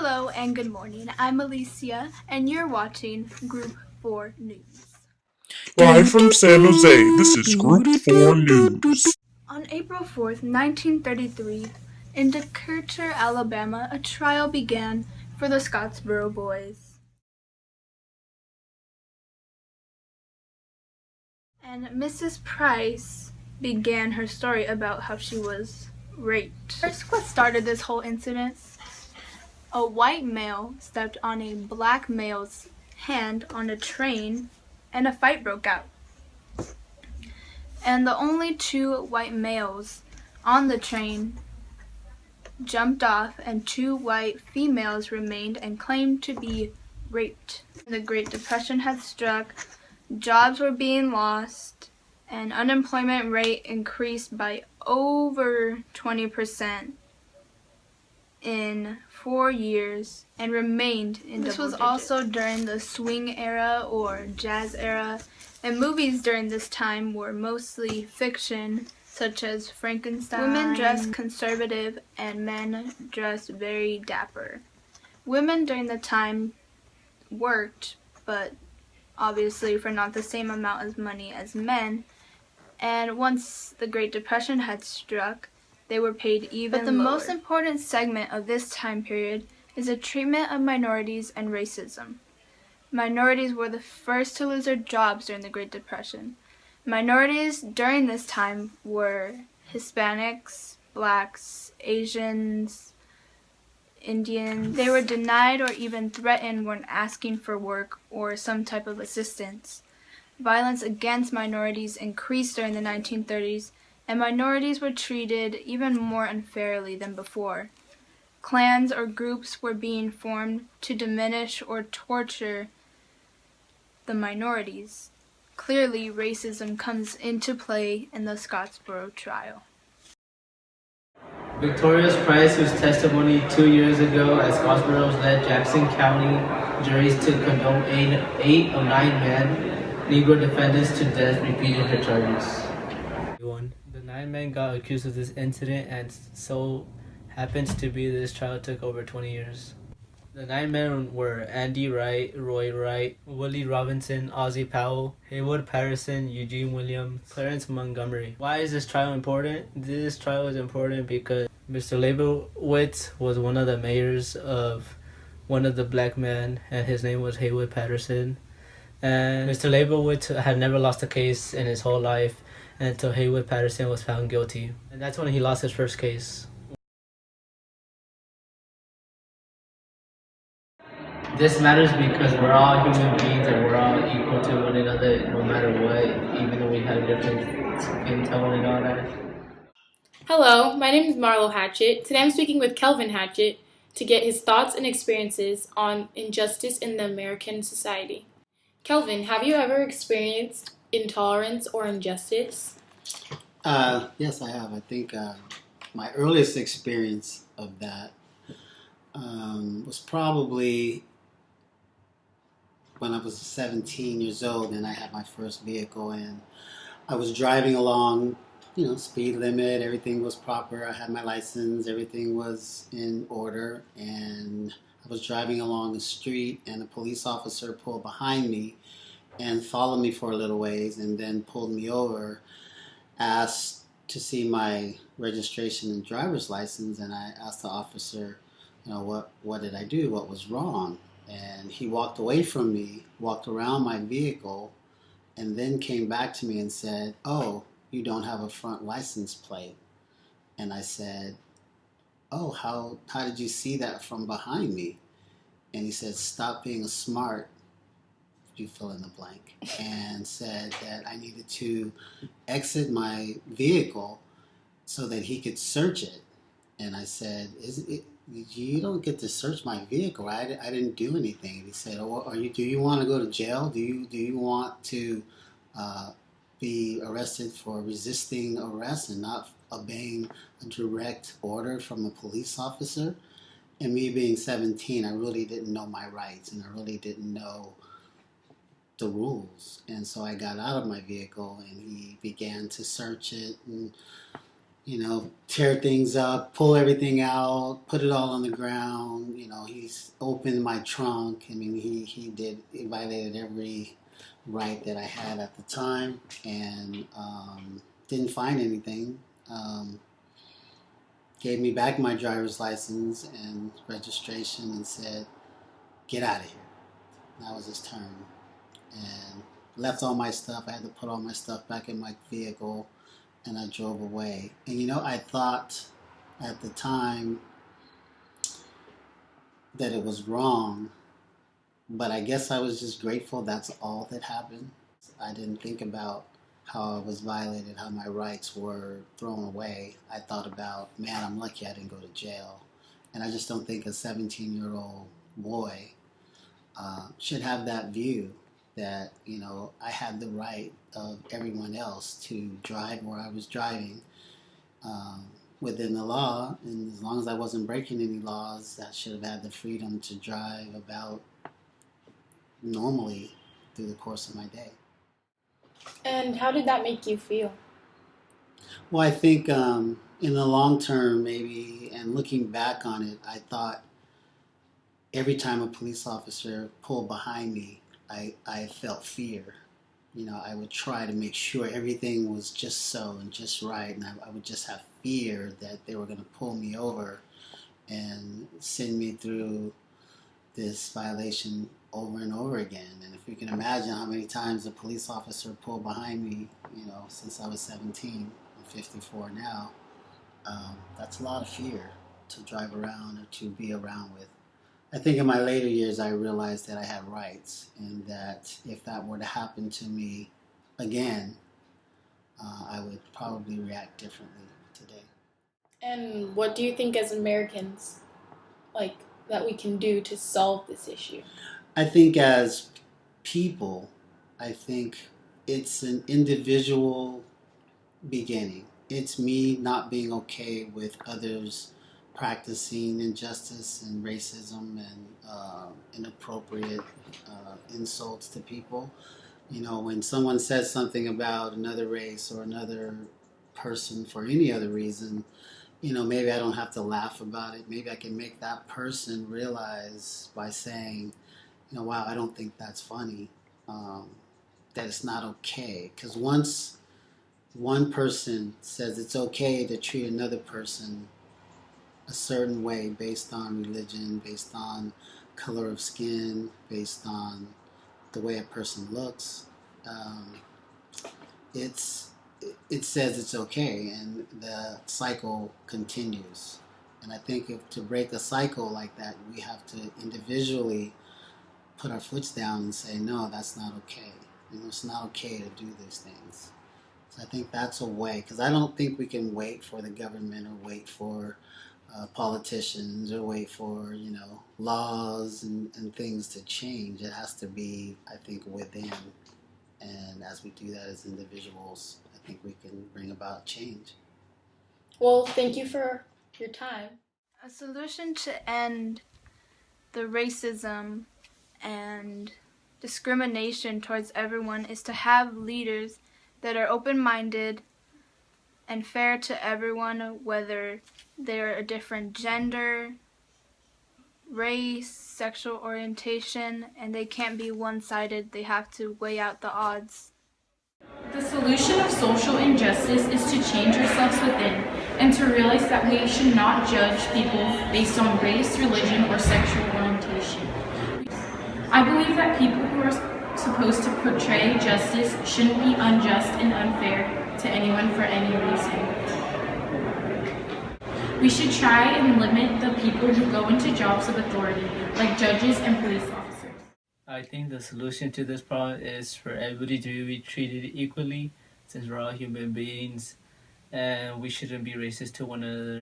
Hello and good morning. I'm Alicia, and you're watching Group 4 News. Live from San Jose, this is Group 4 News. On April 4th, 1933, in Decatur, Alabama, a trial began for the Scottsboro boys. And Mrs. Price began her story about how she was raped. First, what started this whole incident? A white male stepped on a black male's hand on a train, and a fight broke out. And the only two white males on the train jumped off, and two white females remained and claimed to be raped. The Great Depression had struck, jobs were being lost, and unemployment rate increased by over 20% in 4 years and remained in This was also during the swing era or jazz era, and movies during this time were mostly fiction, such as Frankenstein. Women dressed conservative and men dressed very dapper. Women during the time worked, but obviously for not the same amount of money as men, and once the Great Depression had struck, they were paid even lower. But the most important segment of this time period is the treatment of minorities and racism. Minorities were the first to lose their jobs during the Great Depression. Minorities during this time were Hispanics, blacks, Asians, Indians. They were denied or even threatened when asking for work or some type of assistance. Violence against minorities increased during the 1930s, and minorities were treated even more unfairly than before. Clans or groups were being formed to diminish or torture the minorities. Clearly, racism comes into play in the Scottsboro trial. Victoria's Price, whose testimony 2 years ago at Scottsboro led Jackson County juries to condone eight of 9 men, Negro defendants to death, repeated her charges. The 9 men got accused of this incident, and so happens to be this trial took over 20 years. The 9 men were Andy Wright, Roy Wright, Willie Robinson, Ozzie Powell, Haywood Patterson, Eugene Williams, Clarence Montgomery. Why is this trial important? This trial is important because Mr. Leibowitz was one of the mayors of one of the black men, and his name was Haywood Patterson. And Mr. Leibowitz had never lost a case in his whole life until Haywood Patterson was found guilty. And that's when he lost his first case. This matters because we're all human beings and we're all equal to one another no matter what, even though we have different skin tone and all that. Hello, my name is Marlo Hatchett. Today I'm speaking with Kelvin Hatchett to get his thoughts and experiences on injustice in the American society. Kelvin, have you ever experienced intolerance or injustice? Yes, I have. I think my earliest experience of that was probably when I was 17 years old and I had my first vehicle, and I was driving along, speed limit, everything was proper. I had my license, everything was in order, and I was driving along the street and a police officer pulled behind me and followed me for a little ways and then pulled me over, asked to see my registration and driver's license, and I asked the officer, what did I do? What was wrong? And he walked away from me, walked around my vehicle, and then came back to me and said, "Oh, you don't have a front license plate." And I said, "Oh, how did you see that from behind me?" And he said, "Stop being a smart," you fill in the blank, and said that I needed to exit my vehicle so that he could search it. And I said, "You don't get to search my vehicle. I didn't do anything." And he said, "Oh, do you want to go to jail? Do you want to be arrested for resisting arrest and not obeying a direct order from a police officer?" And me being 17, I really didn't know my rights, and I really didn't know the rules. And so I got out of my vehicle, and he began to search it, and tear things up, pull everything out, put it all on the ground. He's opened my trunk. I mean, he violated every right that I had at the time, and didn't find anything. Um, Gave me back my driver's license and registration and said, "Get out of here." That was his term, and left all my stuff. I had to put all my stuff back in my vehicle, and I drove away. And I thought at the time that it was wrong, but I guess I was just grateful that's all that happened. I didn't think about how I was violated, how my rights were thrown away. I thought about, man, I'm lucky I didn't go to jail. And I just don't think a 17-year-old boy should have that view that, I had the right of everyone else to drive where I was driving um, within the law. And as long as I wasn't breaking any laws, I should have had the freedom to drive about normally through the course of my day. And how did that make you feel? Well, I think in the long term, maybe, and looking back on it, I thought every time a police officer pulled behind me, I felt fear. I would try to make sure everything was just so and just right, and I would just have fear that they were going to pull me over and send me through this violation over and over again. And if you can imagine how many times a police officer pulled behind me, since I was 17, I'm 54 now, that's a lot of fear to drive around or to be around with. I think in my later years I realized that I had rights, and that if that were to happen to me again, I would probably react differently today. And what do you think as Americans, like, that we can do to solve this issue? I think as people, I think it's an individual beginning. It's me not being okay with others practicing injustice and racism and inappropriate insults to people. When someone says something about another race or another person for any other reason, maybe I don't have to laugh about it. Maybe I can make that person realize by saying, wow, I don't think that's funny, that it's not okay. Because once one person says it's okay to treat another person a certain way based on religion, based on color of skin, based on the way a person looks, um, it's it says it's okay, and the cycle continues. And I think to break a cycle like that, we have to individually put our foot down and say, no, that's not okay. It's not okay to do these things. So I think that's a way, because I don't think we can wait for the government or wait for politicians or wait for, laws and things to change. It has to be, I think, within. And as we do that as individuals, I think we can bring about change. Well, thank you for your time. A solution to end the racism and discrimination towards everyone is to have leaders that are open-minded and fair to everyone, whether they're a different gender, race, sexual orientation, and they can't be one-sided. They have to weigh out the odds. The solution of social injustice is to change ourselves within and to realize that we should not judge people based on race, religion, or sexual orientation. I believe that people who are supposed to portray justice shouldn't be unjust and unfair to anyone for any reason. We should try and limit the people who go into jobs of authority, like judges and police officers. I think the solution to this problem is for everybody to be treated equally, since we're all human beings and we shouldn't be racist to one another.